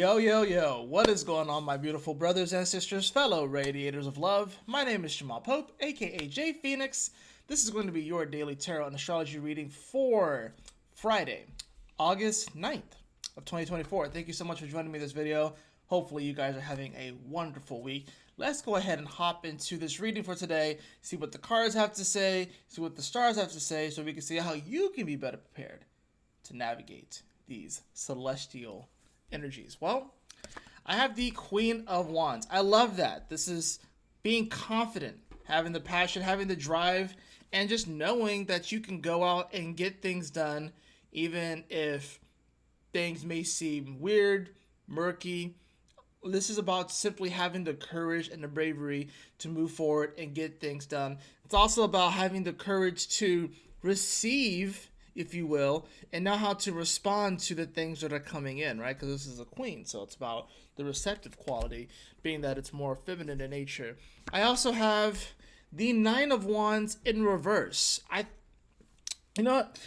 Yo, yo, yo, what is going on, my beautiful brothers and sisters, fellow radiators of love? My name is Jamal Pope, aka J Phoenix. This is going to be your daily tarot and astrology reading for Friday, August 9th of 2024. Thank you so much for joining me in this video. Hopefully, you guys are having a wonderful week. Let's go ahead and hop into this reading for today, see what the cards have to say, see what the stars have to say, so we can see how you can be better prepared to navigate these celestial energies. Well, I have the Queen of Wands. I love that. This is being confident, having the passion, having the drive, and just knowing that you can go out and get things done, even if things may seem weird, murky. This is about simply having the courage and the bravery to move forward and get things done. It's also about having the courage to receive, if you will, and know how to respond to the things that are coming in, right? Because this is a queen, so it's about the receptive quality, being that it's more feminine in nature. I also have the Nine of Wands in reverse. You know what?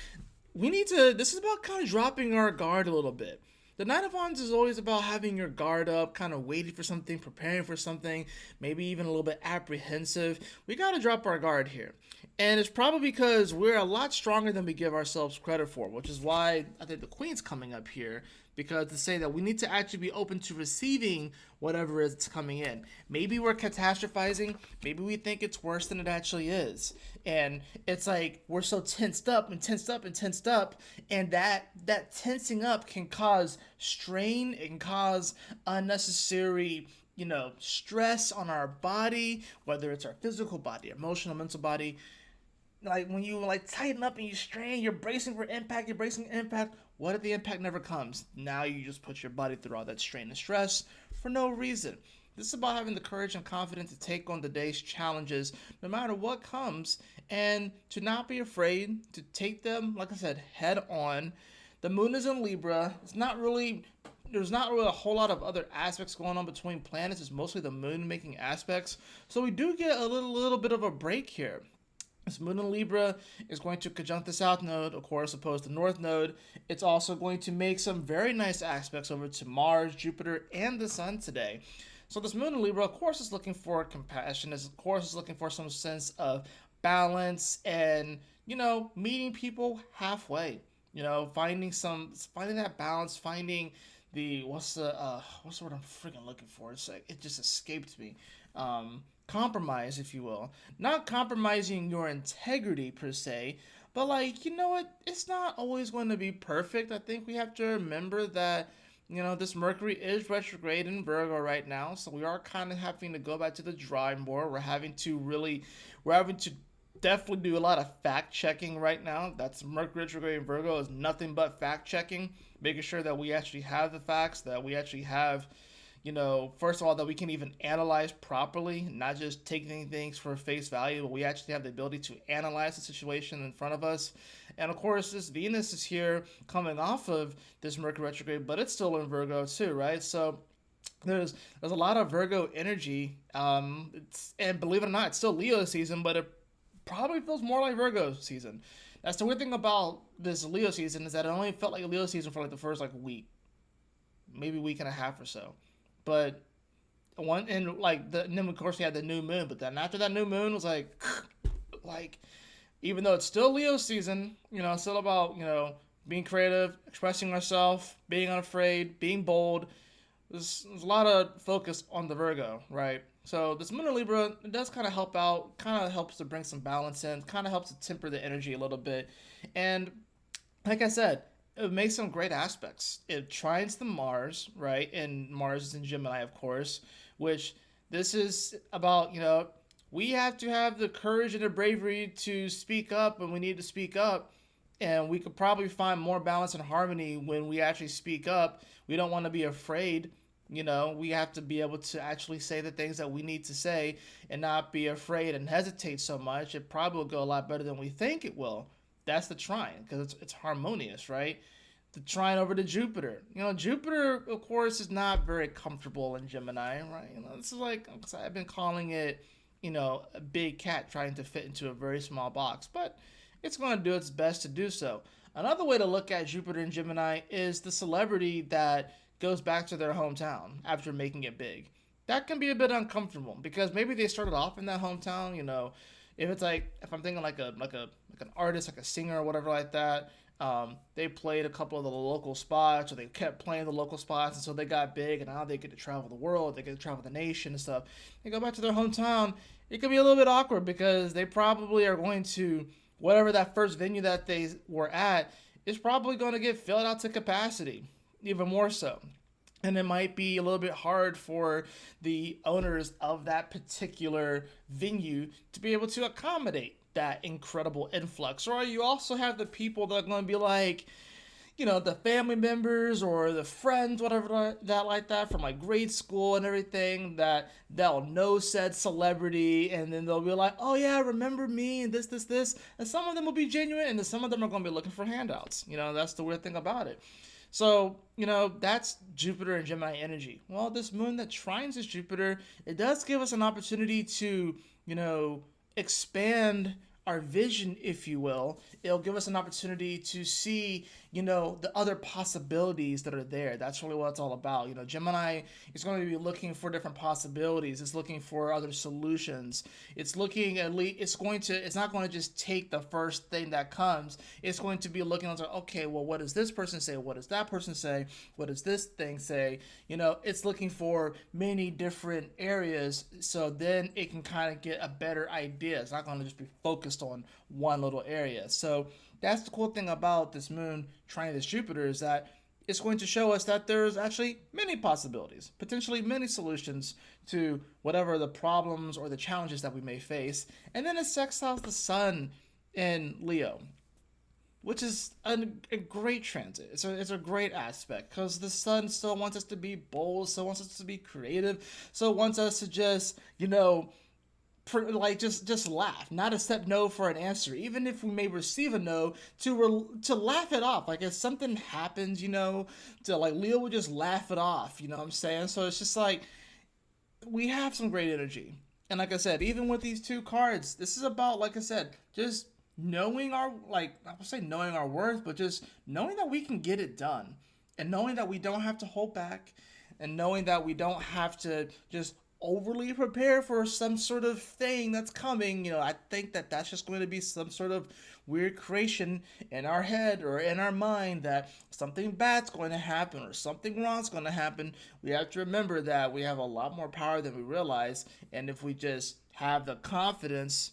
This is about kind of dropping our guard a little bit. The Nine of Wands is always about having your guard up, kind of waiting for something, preparing for something, maybe even a little bit apprehensive. We got to drop our guard here. And it's probably because we're a lot stronger than we give ourselves credit for, which is why I think the Queen's coming up here, because to say that we need to actually be open to receiving whatever is coming in. Maybe we're catastrophizing. Maybe we think it's worse than it actually is. And it's like we're so tensed up and tensed up and tensed up. And that tensing up can cause strain and cause unnecessary stress on our body, whether it's our physical body, emotional, mental body. Like when you tighten up and you strain, you're bracing for impact, what if the impact never comes? Now you just put your body through all that strain and stress for no reason. This is about having the courage and confidence to take on the day's challenges no matter what comes, and to not be afraid to take them, like I said, head on. The moon is in Libra. There's not really a whole lot of other aspects going on between planets. It's mostly the moon making aspects. So we do get a little bit of a break here. This moon in Libra is going to conjunct the south node, of course, opposed to north node. It's also going to make some very nice aspects over to Mars, Jupiter, and the sun today. So this moon in Libra, of course, is looking for compassion. Of course, is looking for some sense of balance and, meeting people halfway. Finding that balance, finding what's the word I'm freaking looking for? It's like it just escaped me. Compromise, if you will. Not compromising your integrity per se, but it's not always going to be perfect. I think we have to remember that this Mercury is retrograde in Virgo right now, so we are kind of having to go back to the drawing board. We're having to definitely do a lot of fact checking right now. That's Mercury retrograde in Virgo is nothing but fact checking, making sure that we actually have the facts, that we actually have, first of all, that we can even analyze properly, not just taking things for face value, but we actually have the ability to analyze the situation in front of us. And of course, this Venus is here coming off of this Mercury retrograde, but it's still in Virgo too, right? So there's a lot of Virgo energy, and believe it or not, it's still Leo season, but it probably feels more like Virgo season. That's the weird thing about this Leo season, is that it only felt like a Leo season for the first week, maybe week and a half or so. But and then of course we had the new moon, but then after that new moon was like even though it's still Leo season, it's still about being creative, expressing ourselves, being unafraid, being bold. There's a lot of focus on the Virgo, right? So this moon in Libra, it does kind of help out, kind of helps to bring some balance in, kind of helps to temper the energy a little bit, and like I said, it makes some great aspects. It trines the Mars, right? And Mars is in Gemini, of course, which this is about, we have to have the courage and the bravery to speak up when we need to speak up. And we could probably find more balance and harmony when we actually speak up. We don't want to be afraid. We have to be able to actually say the things that we need to say and not be afraid and hesitate so much. It probably will go a lot better than we think it will. That's the trine, because it's harmonious, right? The trine over to Jupiter. Jupiter, of course, is not very comfortable in Gemini, right? This is I've been calling it, a big cat trying to fit into a very small box, but it's going to do its best to do so. Another way to look at Jupiter in Gemini is the celebrity that goes back to their hometown after making it big. That can be a bit uncomfortable because maybe they started off in that hometown. If it's like if I'm thinking like an artist, like a singer or whatever like that. They played a couple of the local spots, or they kept playing the local spots, and so they got big, and now they get to travel the world, they get to travel the nation and stuff. They go back to their hometown. It could be a little bit awkward because they probably are going to whatever that first venue that they were at is probably going to get filled out to capacity, even more so. And it might be a little bit hard for the owners of that particular venue to be able to accommodate that incredible influx. Or you also have the people that are going to be like, the family members or the friends, whatever that like that from like grade school and everything that they'll know said celebrity, and then they'll be like, oh yeah, remember me and this, and some of them will be genuine, and then some of them are going to be looking for handouts. That's the weird thing about it. So, that's Jupiter and Gemini energy. Well, this moon that trines this Jupiter, it does give us an opportunity to, expand our vision, if you will. It'll give us an opportunity to see, the other possibilities that are there. That's really what it's all about. Gemini is going to be looking for different possibilities. It's looking for other solutions. It's looking at least, it's not going to just take the first thing that comes. It's going to be looking at, okay, well, what does this person say? What does that person say? What does this thing say? It's looking for many different areas, so then it can kind of get a better idea. It's not going to just be focused on one little area. So that's the cool thing about this moon trining this Jupiter, is that it's going to show us that there's actually many possibilities, potentially many solutions to whatever the problems or the challenges that we may face. And then it sextiles the sun in Leo, which is a great transit. It's a great aspect because the sun still wants us to be bold, still wants us to be creative, still wants us to just, just laugh, not accept no for an answer, even if we may receive a no, to laugh it off. Like if something happens, to like Leo would just laugh it off. You know what I'm saying? So it's just like we have some great energy, and like I said, even with these two cards, this is about, like I said, just knowing our, like, I would say knowing our worth, but just knowing that we can get it done, and knowing that we don't have to hold back, and knowing that we don't have to just overly prepare for some sort of thing that's coming. I think that that's just going to be some sort of weird creation in our head or in our mind that something bad's going to happen or something wrong's going to happen. We have to remember that we have a lot more power than we realize, and if we just have the confidence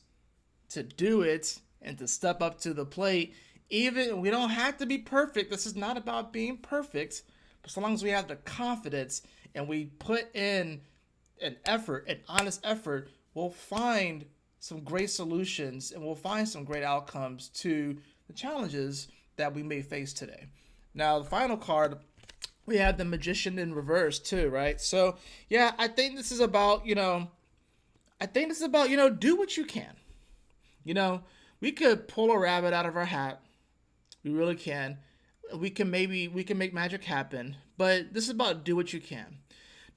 to do it and to step up to the plate, even we don't have to be perfect. This is not about being perfect, but so long as we have the confidence and we put in an honest effort, we'll find some great solutions and we'll find some great outcomes to the challenges that we may face today. Now, the final card, we have the Magician in reverse too, right? So, yeah, I think this is about, do what you can. We could pull a rabbit out of our hat. We really can. We can make magic happen, but this is about do what you can.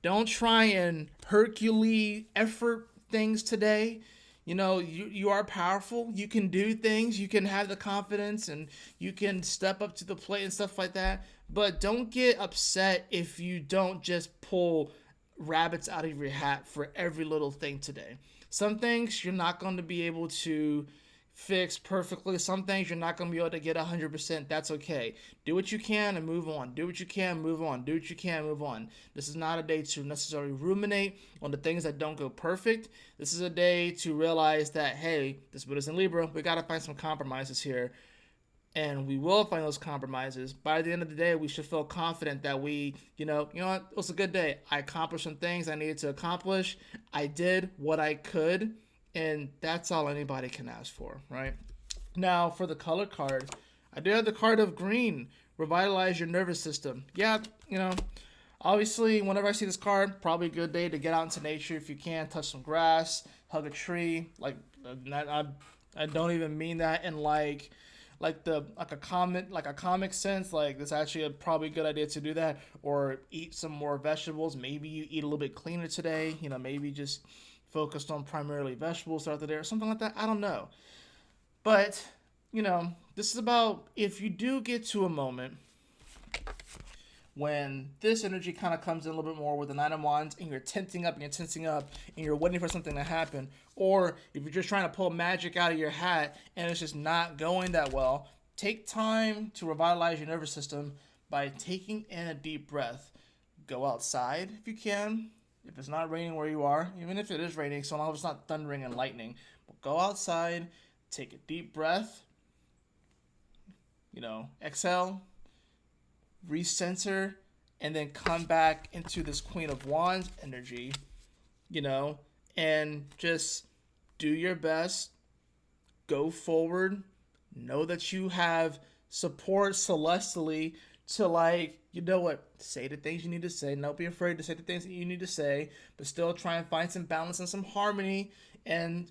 Don't try and Hercules effort things today. You are powerful. You can do things. You can have the confidence and you can step up to the plate and stuff like that. But don't get upset if you don't just pull rabbits out of your hat for every little thing today. Some things you're not going to be able to fix perfectly. Some things you're not going to be able to get 100%. That's okay. Do what you can and move on. Do what you can, move on. Do what you can, move on. This is not a day to necessarily ruminate on the things that don't go perfect. This is a day to realize that, hey, this Buddha's in Libra. We got to find some compromises here. And we will find those compromises. By the end of the day, we should feel confident that we, you know what, it was a good day. I accomplished some things I needed to accomplish. I did what I could. And that's all anybody can ask for, right? Now, for the color card, I do have the card of green. Revitalize your nervous system. Yeah, obviously, whenever I see this card, probably a good day to get out into nature if you can. Touch some grass, hug a tree. Like, I don't even mean that in like a comic sense. Like, it's actually a probably good idea to do that. Or eat some more vegetables. Maybe you eat a little bit cleaner today. Maybe just focused on primarily vegetables throughout the day or something like that. I don't know. But, this is about if you do get to a moment when this energy kind of comes in a little bit more with the Nine of Wands, and you're tensing up and you're tensing up and you're waiting for something to happen, or if you're just trying to pull magic out of your hat and it's just not going that well, take time to revitalize your nervous system by taking in a deep breath. Go outside if you can. If it's not raining where you are, even if it is raining, so long as it's not thundering and lightning, but go outside, take a deep breath, exhale, recenter, and then come back into this Queen of Wands energy, and just do your best, go forward, know that you have support celestially to say the things you need to say. Don't be afraid to say the things that you need to say, but still try and find some balance and some harmony, and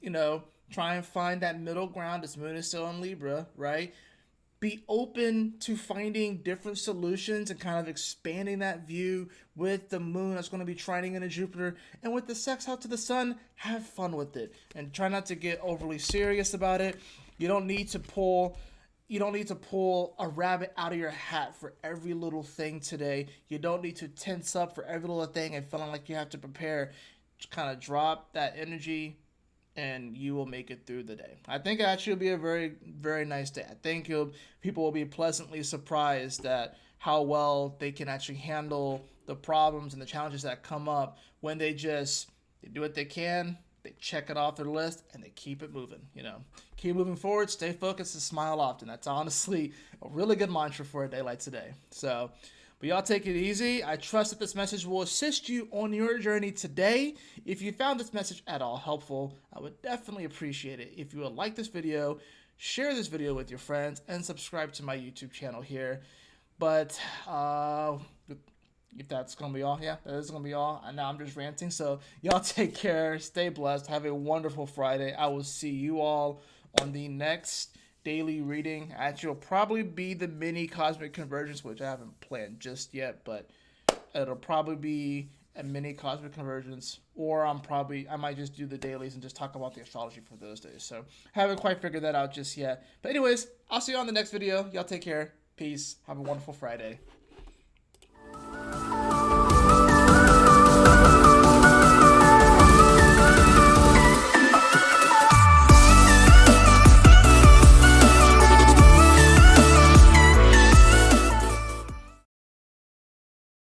try and find that middle ground. This moon is still in Libra, right? Be open to finding different solutions and kind of expanding that view with the moon that's going to be trining into Jupiter, and with the sextile to the sun. Have fun with it and try not to get overly serious about it. You don't need to pull a rabbit out of your hat for every little thing today. You don't need to tense up for every little thing and feeling like you have to prepare. Just kind of drop that energy and you will make it through the day. I think it actually will be a very, very nice day. I think people will be pleasantly surprised at how well they can actually handle the problems and the challenges that come up when they do what they can, they check it off their list, and they keep it moving. Keep moving forward, stay focused, and smile often. That's honestly a really good mantra for a day like today. So, but y'all take it easy. I trust that this message will assist you on your journey today. If you found this message at all helpful, I would definitely appreciate it if you would like this video, share this video with your friends, and subscribe to my YouTube channel here. But if that's going to be all, yeah, that is going to be all. And now I'm just ranting. So y'all take care. Stay blessed. Have a wonderful Friday. I will see you all on the next daily reading. Actually, it'll probably be the mini cosmic convergence, which I haven't planned just yet, but it'll probably be a mini cosmic convergence, or I might just do the dailies and just talk about the astrology for those days. So haven't quite figured that out just yet. But anyways, I'll see you on the next video. Y'all take care. Peace. Have a wonderful Friday.